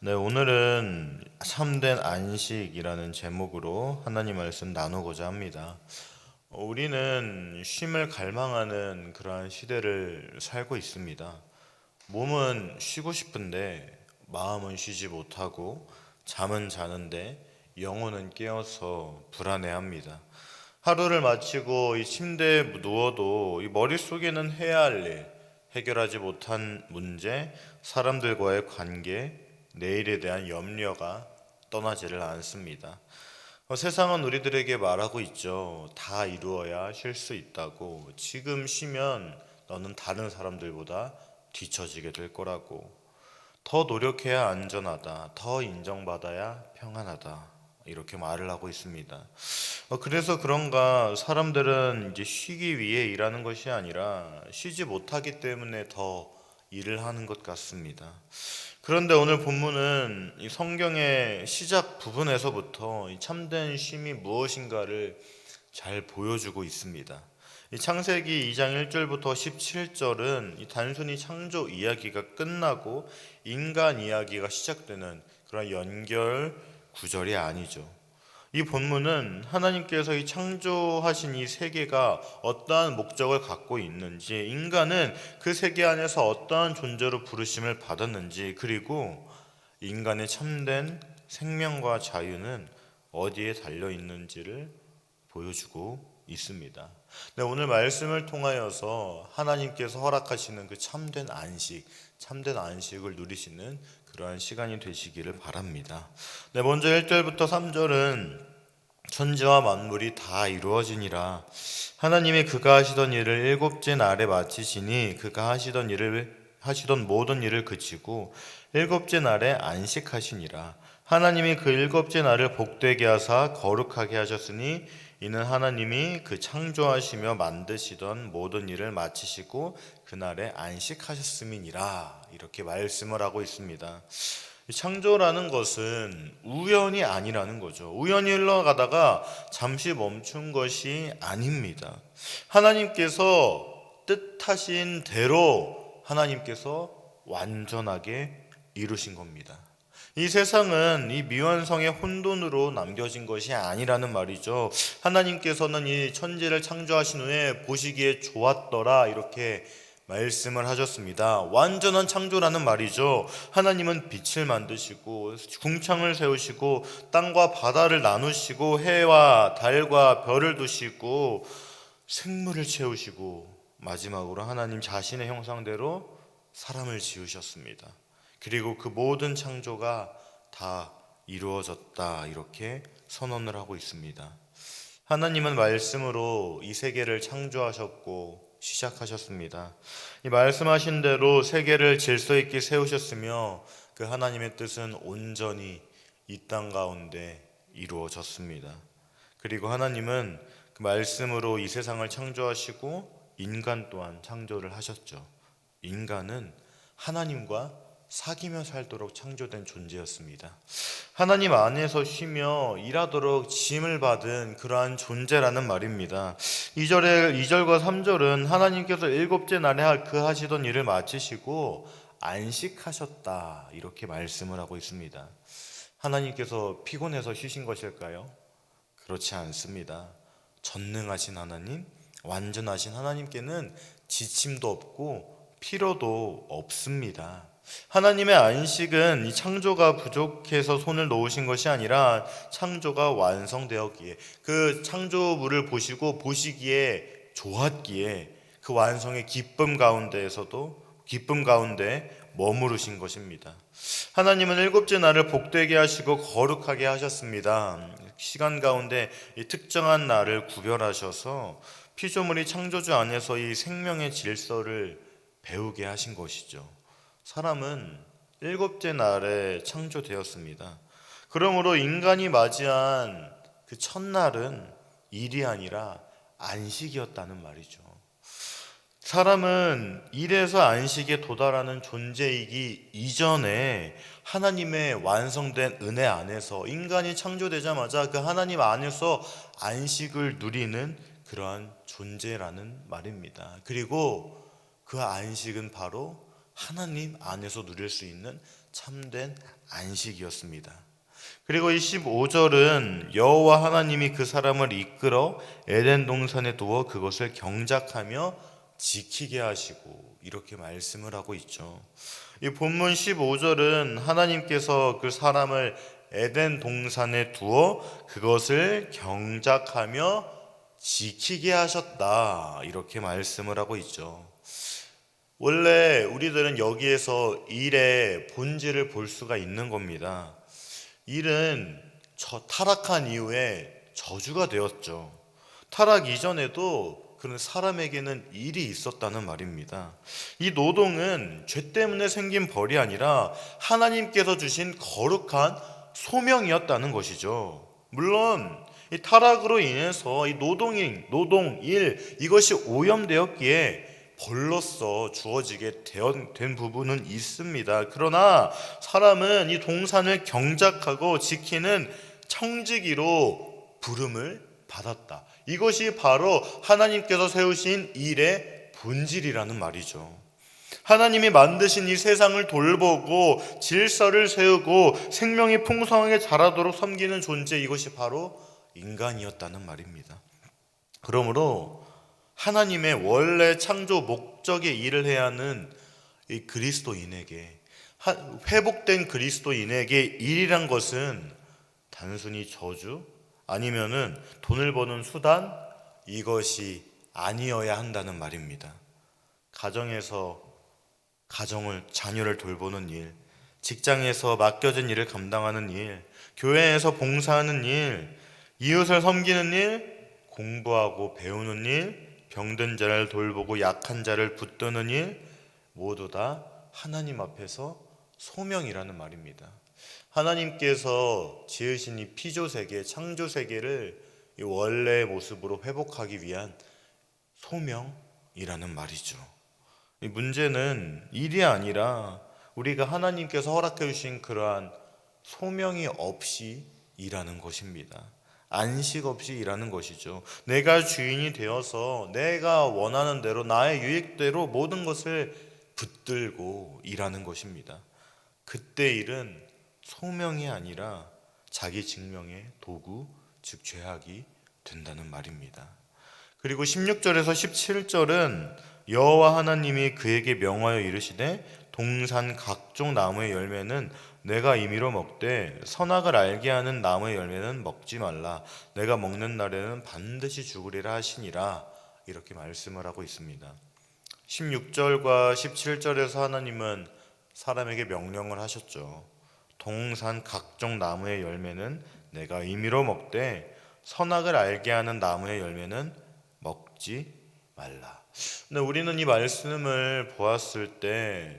네, 오늘은 참된 안식이라는 제목으로 하나님 말씀 나누고자 합니다. 우리는 쉼을 갈망하는 그러한 시대를 살고 있습니다. 몸은 쉬고 싶은데 마음은 쉬지 못하고 잠은 자는데 영혼은 깨어서 불안해합니다. 하루를 마치고 이 침대에 누워도 이 머릿속에는 해야 할 일, 해결하지 못한 문제, 사람들과의 관계, 내일에 대한 염려가 떠나지를 않습니다. 세상은 우리들에게 말하고 있죠. 다 이루어야 쉴 수 있다고. 지금 쉬면 너는 다른 사람들보다 뒤처지게 될 거라고. 더 노력해야 안전하다. 더 인정받아야 평안하다. 이렇게 말을 하고 있습니다. 그래서 그런가 사람들은 이제 쉬기 위해 일하는 것이 아니라 쉬지 못하기 때문에 더 일을 하는 것 같습니다. 그런데 오늘 본문은 이 성경의 시작 부분에서부터 이 참된 쉼이 무엇인가를 잘 보여주고 있습니다. 이 창세기 2장 1절부터 17절은 이 단순히 창조 이야기가 끝나고 인간 이야기가 시작되는 그런 연결 구절이 아니죠. 이 본문은 하나님께서 이 창조하신 이 세계가 어떠한 목적을 갖고 있는지, 인간은 그 세계 안에서 어떠한 존재로 부르심을 받았는지, 그리고 인간의 참된 생명과 자유는 어디에 달려 있는지를 보여주고 있습니다. 네, 오늘 말씀을 통하여서 하나님께서 허락하시는 그 참된 안식, 참된 안식을 누리시는 그러한 시간이 되시기를 바랍니다. 네, 먼저 1절부터 3절은 천지와 만물이 다 이루어지니라. 하나님이 그가 하시던 일을 일곱째 날에 마치시니 그가 하시던 모든 일을 그치고 일곱째 날에 안식하시니라. 하나님이 그 일곱째 날을 복되게 하사 거룩하게 하셨으니 이는 하나님이 그 창조하시며 만드시던 모든 일을 마치시고 그날에 안식하셨음이니라. 이렇게 말씀을 하고 있습니다. 창조라는 것은 우연이 아니라는 거죠. 우연히 흘러가다가 잠시 멈춘 것이 아닙니다. 하나님께서 뜻하신 대로 하나님께서 완전하게 이루신 겁니다. 이 세상은 이 미완성의 혼돈으로 남겨진 것이 아니라는 말이죠. 하나님께서는 이 천지를 창조하신 후에 보시기에 좋았더라 이렇게 말씀을 하셨습니다. 완전한 창조라는 말이죠. 하나님은 빛을 만드시고 궁창을 세우시고 땅과 바다를 나누시고 해와 달과 별을 두시고 생물을 채우시고 마지막으로 하나님 자신의 형상대로 사람을 지으셨습니다. 그리고 그 모든 창조가 다 이루어졌다 이렇게 선언을 하고 있습니다. 하나님은 말씀으로 이 세계를 창조하셨고 시작하셨습니다. 이 말씀하신 대로 세계를 질서 있게 세우셨으며 그 하나님의 뜻은 온전히 이 땅 가운데 이루어졌습니다. 그리고 하나님은 그 말씀으로 이 세상을 창조하시고 인간 또한 창조를 하셨죠. 인간은 하나님과 사귀며 살도록 창조된 존재였습니다. 하나님 안에서 쉬며 일하도록 지음을 받은 그러한 존재라는 말입니다. 2절과 3절은 하나님께서 일곱째 날에 그 하시던 일을 마치시고 안식하셨다 이렇게 말씀을 하고 있습니다. 하나님께서 피곤해서 쉬신 것일까요? 그렇지 않습니다. 전능하신 하나님, 완전하신 하나님께는 지침도 없고 피로도 없습니다. 하나님의 안식은 이 창조가 부족해서 손을 놓으신 것이 아니라 창조가 완성되었기에 그 창조물을 보시고 보시기에 좋았기에 그 완성의 기쁨 가운데 머무르신 것입니다. 하나님은 일곱째 날을 복되게 하시고 거룩하게 하셨습니다. 시간 가운데 이 특정한 날을 구별하셔서 피조물이 창조주 안에서 이 생명의 질서를 배우게 하신 것이죠. 사람은 일곱째 날에 창조되었습니다. 그러므로 인간이 맞이한 그 첫날은 일이 아니라 안식이었다는 말이죠. 사람은 일에서 안식에 도달하는 존재이기 이전에 하나님의 완성된 은혜 안에서 인간이 창조되자마자 그 하나님 안에서 안식을 누리는 그러한 존재라는 말입니다. 그리고 그 안식은 바로 하나님 안에서 누릴 수 있는 참된 안식이었습니다. 그리고 이 15절은 여호와 하나님이 그 사람을 이끌어 에덴 동산에 두어 그것을 경작하며 지키게 하시고 이렇게 말씀을 하고 있죠. 이 본문 15절은 하나님께서 그 사람을 에덴 동산에 두어 그것을 경작하며 지키게 하셨다 이렇게 말씀을 하고 있죠. 원래 우리들은 여기에서 일의 본질을 볼 수가 있는 겁니다. 일은 타락한 이후에 저주가 되었죠. 타락 이전에도 그런 사람에게는 일이 있었다는 말입니다. 이 노동은 죄 때문에 생긴 벌이 아니라 하나님께서 주신 거룩한 소명이었다는 것이죠. 물론 이 타락으로 인해서 이 노동, 일 이것이 오염되었기에 벌로서 주어지게 된 부분은 있습니다. 그러나 사람은 이 동산을 경작하고 지키는 청지기로 부름을 받았다. 이것이 바로 하나님께서 세우신 일의 본질이라는 말이죠. 하나님이 만드신 이 세상을 돌보고 질서를 세우고 생명이 풍성하게 자라도록 섬기는 존재, 이것이 바로 인간이었다는 말입니다. 그러므로 하나님의 원래 창조 목적의 일을 해야 하는 이 그리스도인에게, 회복된 그리스도인에게 일이란 것은 단순히 저주 아니면은 돈을 버는 수단, 이것이 아니어야 한다는 말입니다. 가정에서 자녀를 돌보는 일, 직장에서 맡겨진 일을 감당하는 일, 교회에서 봉사하는 일, 이웃을 섬기는 일, 공부하고 배우는 일, 병든 자를 돌보고 약한 자를 붙드는 일, 모두 다 하나님 앞에서 소명이라는 말입니다. 하나님께서 지으신 이 피조세계, 창조세계를 이 원래의 모습으로 회복하기 위한 소명이라는 말이죠. 이 문제는 일이 아니라 우리가 하나님께서 허락해 주신 그러한 소명이 없이 일하는 것입니다. 안식 없이 일하는 것이죠. 내가 주인이 되어서 내가 원하는 대로 나의 유익대로 모든 것을 붙들고 일하는 것입니다. 그때 일은 소명이 아니라 자기 증명의 도구, 즉 죄악이 된다는 말입니다. 그리고 16절에서 17절은 여호와 하나님이 그에게 명하여 이르시되 동산 각종 나무의 열매는 내가 임의로 먹되 선악을 알게 하는 나무의 열매는 먹지 말라. 내가 먹는 날에는 반드시 죽으리라 하시니라. 이렇게 말씀을 하고 있습니다. 16절과 17절에서 하나님은 사람에게 명령을 하셨죠. 동산 각종 나무의 열매는 내가 임의로 먹되 선악을 알게 하는 나무의 열매는 먹지 말라. 근데 우리는 이 말씀을 보았을 때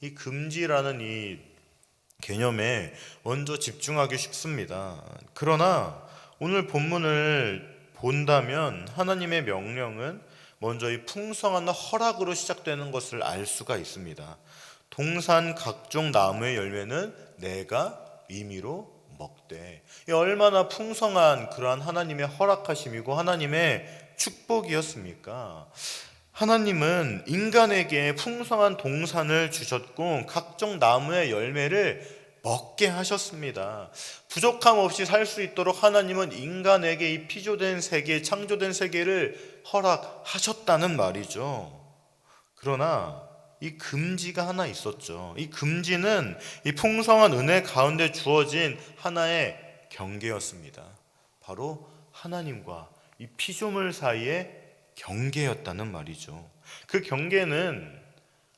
이 금지라는 이 개념에 먼저 집중하기 쉽습니다. 그러나 오늘 본문을 본다면 하나님의 명령은 먼저 이 풍성한 허락으로 시작되는 것을 알 수가 있습니다. 동산 각종 나무의 열매는 내가 임의로 먹되, 이 얼마나 풍성한 그러한 하나님의 허락하심이고 하나님의 축복이었습니까? 하나님은 인간에게 풍성한 동산을 주셨고 각종 나무의 열매를 먹게 하셨습니다. 부족함 없이 살 수 있도록 하나님은 인간에게 이 피조된 세계, 창조된 세계를 허락하셨다는 말이죠. 그러나 이 금지가 하나 있었죠. 이 금지는 이 풍성한 은혜 가운데 주어진 하나의 경계였습니다. 바로 하나님과 이 피조물 사이의 경계였다는 말이죠. 그 경계는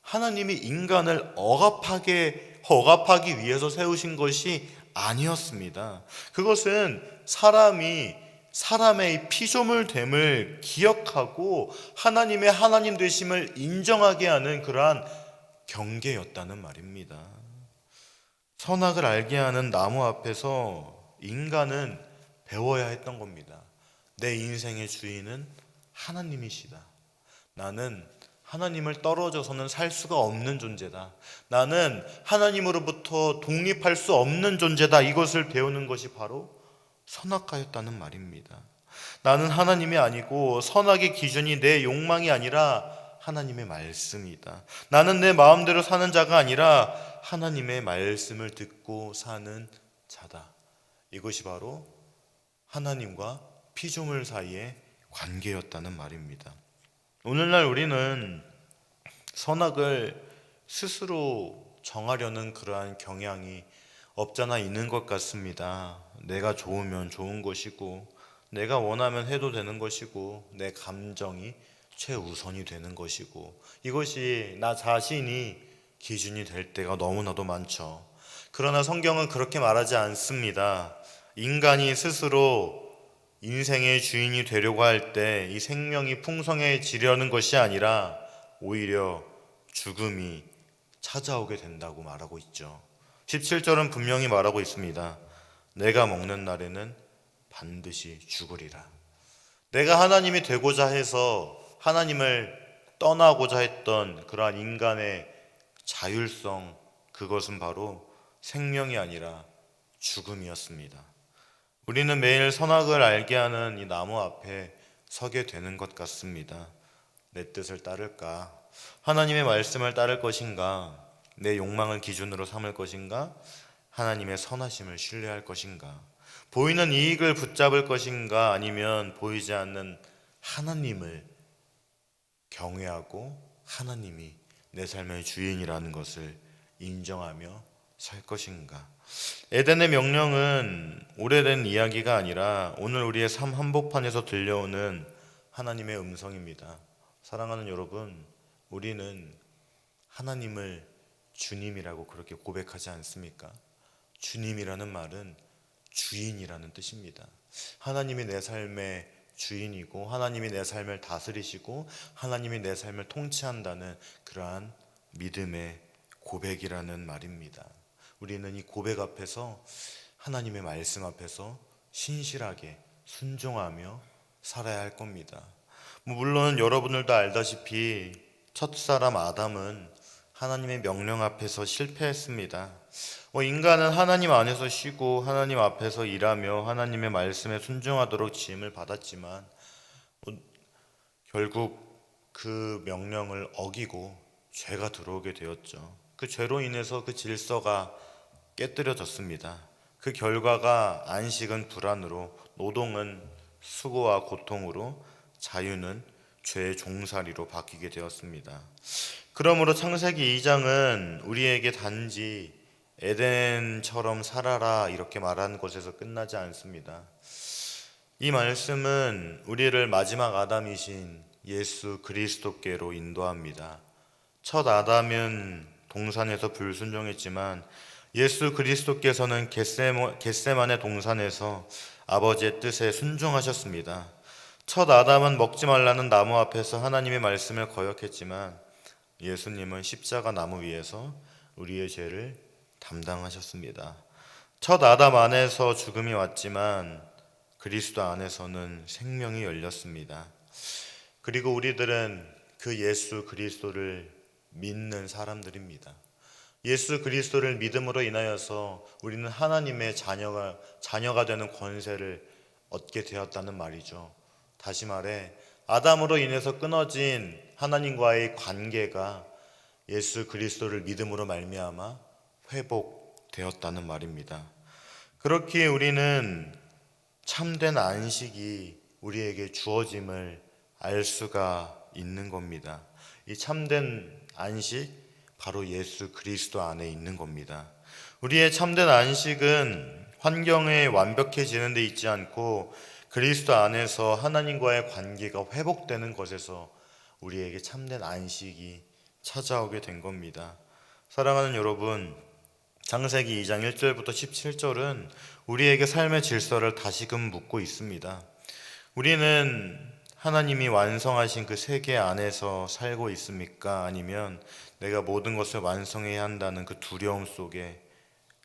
하나님이 인간을 억압하기 위해서 세우신 것이 아니었습니다. 그것은 사람의 피조물됨을 기억하고 하나님의 하나님 되심을 인정하게 하는 그러한 경계였다는 말입니다. 선악을 알게 하는 나무 앞에서 인간은 배워야 했던 겁니다. 내 인생의 주인은 하나님이시다. 나는 하나님을 떨어져서는 살 수가 없는 존재다. 나는 하나님으로부터 독립할 수 없는 존재다. 이것을 배우는 것이 바로 선악과였다는 말입니다. 나는 하나님이 아니고 선악의 기준이 내 욕망이 아니라 하나님의 말씀이다. 나는 내 마음대로 사는 자가 아니라 하나님의 말씀을 듣고 사는 자다. 이것이 바로 하나님과 피조물 사이의 관계였다는 말입니다. 오늘날 우리는 선악을 스스로 정하려는 그러한 경향이 없잖아 있는 것 같습니다. 내가 좋으면 좋은 것이고, 내가 원하면 해도 되는 것이고, 내 감정이 최우선이 되는 것이고, 이것이 나 자신이 기준이 될 때가 너무나도 많죠. 그러나 성경은 그렇게 말하지 않습니다. 인간이 스스로 인생의 주인이 되려고 할 때 이 생명이 풍성해지려는 것이 아니라 오히려 죽음이 찾아오게 된다고 말하고 있죠. 17절은 분명히 말하고 있습니다. 내가 먹는 날에는 반드시 죽으리라. 내가 하나님이 되고자 해서 하나님을 떠나고자 했던 그러한 인간의 자율성, 그것은 바로 생명이 아니라 죽음이었습니다. 우리는 매일 선악을 알게 하는 이 나무 앞에 서게 되는 것 같습니다. 내 뜻을 따를까? 하나님의 말씀을 따를 것인가? 내 욕망을 기준으로 삼을 것인가? 하나님의 선하심을 신뢰할 것인가? 보이는 이익을 붙잡을 것인가? 아니면 보이지 않는 하나님을 경외하고 하나님이 내 삶의 주인이라는 것을 인정하며 살 것인가? 에덴의 명령은 오래된 이야기가 아니라 오늘 우리의 삶 한복판에서 들려오는 하나님의 음성입니다. 사랑하는 여러분, 우리는 하나님을 주님이라고 그렇게 고백하지 않습니까? 주님이라는 말은 주인이라는 뜻입니다. 하나님이 내 삶의 주인이고, 하나님이 내 삶을 다스리시고, 하나님이 내 삶을 통치한다는 그러한 믿음의 고백이라는 말입니다. 우리는 이 고백 앞에서, 하나님의 말씀 앞에서 신실하게 순종하며 살아야 할 겁니다. 물론 여러분들도 알다시피 첫사람 아담은 하나님의 명령 앞에서 실패했습니다. 인간은 하나님 안에서 쉬고 하나님 앞에서 일하며 하나님의 말씀에 순종하도록 지음을 받았지만 결국 그 명령을 어기고 죄가 들어오게 되었죠. 그 죄로 인해서 그 질서가 깨뜨려졌습니다. 그 결과가 안식은 불안으로, 노동은 수고와 고통으로, 자유는 죄의 종살이로 바뀌게 되었습니다. 그러므로 창세기 2장은 우리에게 단지 에덴처럼 살아라 이렇게 말하는 것에서 끝나지 않습니다. 이 말씀은 우리를 마지막 아담이신 예수 그리스도께로 인도합니다. 첫 아담은 동산에서 불순종했지만 예수 그리스도께서는 겟세마네 동산에서 아버지의 뜻에 순종하셨습니다. 첫 아담은 먹지 말라는 나무 앞에서 하나님의 말씀을 거역했지만 예수님은 십자가 나무 위에서 우리의 죄를 담당하셨습니다. 첫 아담 안에서 죽음이 왔지만 그리스도 안에서는 생명이 열렸습니다. 그리고 우리들은 그 예수 그리스도를 믿는 사람들입니다. 예수 그리스도를 믿음으로 인하여서 우리는 하나님의 자녀가 되는 권세를 얻게 되었다는 말이죠. 다시 말해 아담으로 인해서 끊어진 하나님과의 관계가 예수 그리스도를 믿음으로 말미암아 회복되었다는 말입니다. 그렇기에 우리는 참된 안식이 우리에게 주어짐을 알 수가 있는 겁니다. 이 참된 안식 바로 예수 그리스도 안에 있는 겁니다. 우리의 참된 안식은 환경에 완벽해지는 데 있지 않고 그리스도 안에서 하나님과의 관계가 회복되는 것에서 우리에게 참된 안식이 찾아오게 된 겁니다. 사랑하는 여러분, 창세기 2장 1절부터 17절은 우리에게 삶의 질서를 다시금 묻고 있습니다. 우리는 하나님이 완성하신 그 세계 안에서 살고 있습니까? 아니면 내가 모든 것을 완성해야 한다는 그 두려움 속에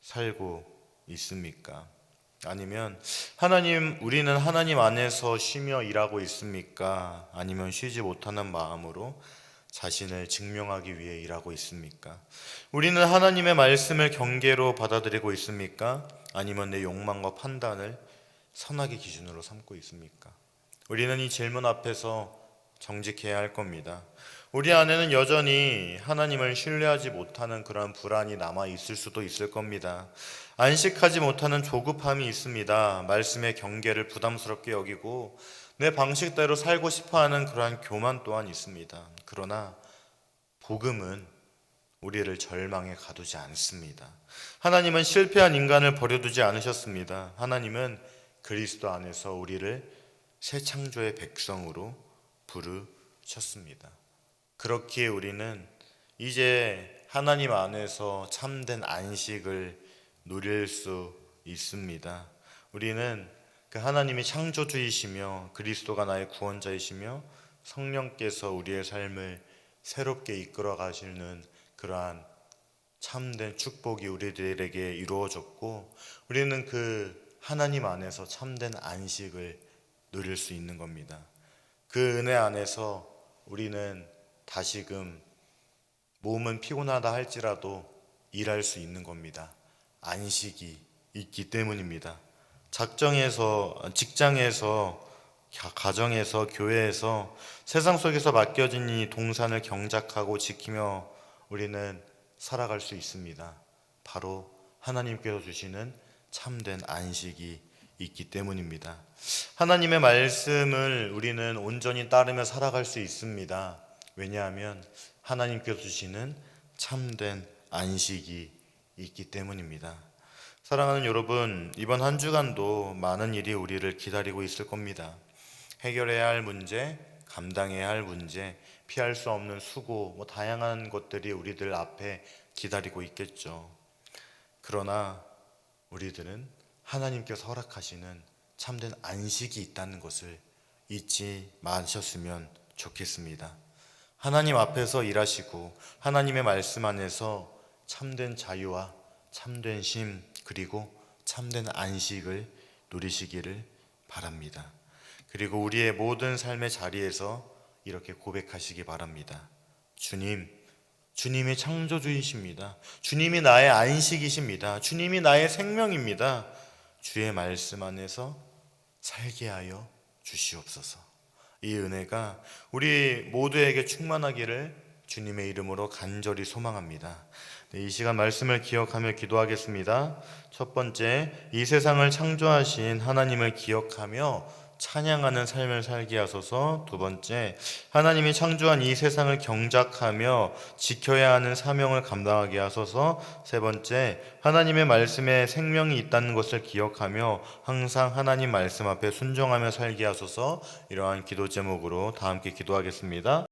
살고 있습니까? 아니면 우리는 하나님 안에서 쉬며 일하고 있습니까? 아니면 쉬지 못하는 마음으로 자신을 증명하기 위해 일하고 있습니까? 우리는 하나님의 말씀을 경계로 받아들이고 있습니까? 아니면 내 욕망과 판단을 선악의 기준으로 삼고 있습니까? 우리는 이 질문 앞에서 정직해야 할 겁니다. 우리 안에는 여전히 하나님을 신뢰하지 못하는 그런 불안이 남아 있을 수도 있을 겁니다. 안식하지 못하는 조급함이 있습니다. 말씀의 경계를 부담스럽게 여기고 내 방식대로 살고 싶어하는 그러한 교만 또한 있습니다. 그러나 복음은 우리를 절망에 가두지 않습니다. 하나님은 실패한 인간을 버려두지 않으셨습니다. 하나님은 그리스도 안에서 우리를 새 창조의 백성으로 부르셨습니다. 그렇기에 우리는 이제 하나님 안에서 참된 안식을 누릴 수 있습니다. 우리는 그 하나님이 창조주이시며 그리스도가 나의 구원자이시며 성령께서 우리의 삶을 새롭게 이끌어 가시는 그러한 참된 축복이 우리들에게 이루어졌고, 우리는 그 하나님 안에서 참된 안식을 누릴 수 있는 겁니다. 그 은혜 안에서 우리는 다시금 몸은 피곤하다 할지라도 일할 수 있는 겁니다. 안식이 있기 때문입니다. 직장에서, 가정에서, 교회에서, 세상 속에서 맡겨진 이 동산을 경작하고 지키며 우리는 살아갈 수 있습니다. 바로 하나님께서 주시는 참된 안식이 있기 때문입니다. 하나님의 말씀을 우리는 온전히 따르며 살아갈 수 있습니다. 왜냐하면 하나님께서 주시는 참된 안식이 있기 때문입니다. 사랑하는 여러분, 이번 한 주간도 많은 일이 우리를 기다리고 있을 겁니다. 해결해야 할 문제, 감당해야 할 문제, 피할 수 없는 수고, 다양한 것들이 우리들 앞에 기다리고 있겠죠. 그러나 우리들은 하나님께서 허락하시는 참된 안식이 있다는 것을 잊지 마셨으면 좋겠습니다. 하나님 앞에서 일하시고 하나님의 말씀 안에서 참된 자유와 참된 쉼 그리고 참된 안식을 누리시기를 바랍니다. 그리고 우리의 모든 삶의 자리에서 이렇게 고백하시기 바랍니다. 주님이 창조주이십니다. 주님이 나의 안식이십니다. 주님이 나의 생명입니다. 주의 말씀 안에서 살게 하여 주시옵소서. 이 은혜가 우리 모두에게 충만하기를 주님의 이름으로 간절히 소망합니다. 이 시간 말씀을 기억하며 기도하겠습니다. 첫 번째, 이 세상을 창조하신 하나님을 기억하며 찬양하는 삶을 살게 하소서. 두 번째, 하나님이 창조한 이 세상을 경작하며 지켜야 하는 사명을 감당하게 하소서. 세 번째, 하나님의 말씀에 생명이 있다는 것을 기억하며 항상 하나님 말씀 앞에 순종하며 살게 하소서. 이러한 기도 제목으로 다 함께 기도하겠습니다.